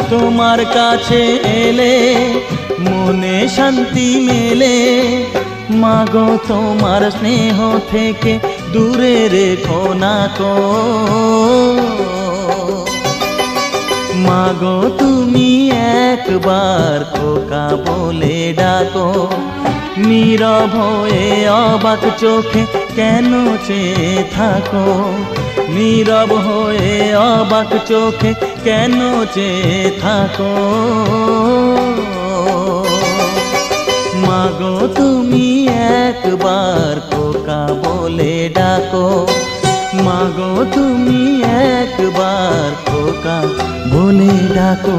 তোমার কাছে এলে মনে শান্তি মেলে। মাগো তোমার স্নেহ থেকে দূরে রেখো না কো। মাগো তুমি একবার খোকা বলে ডাকো। নীরব হয়ে অবাক চোখে কেন চেয়ে থাকো। নীরব হয়ে অবাক চোখে কেন চেয়ে থাকো। মাগো তুমি একবার খোকা বলে ডাকো। মাগো তুমি একবার খোকা বলে ডাকো।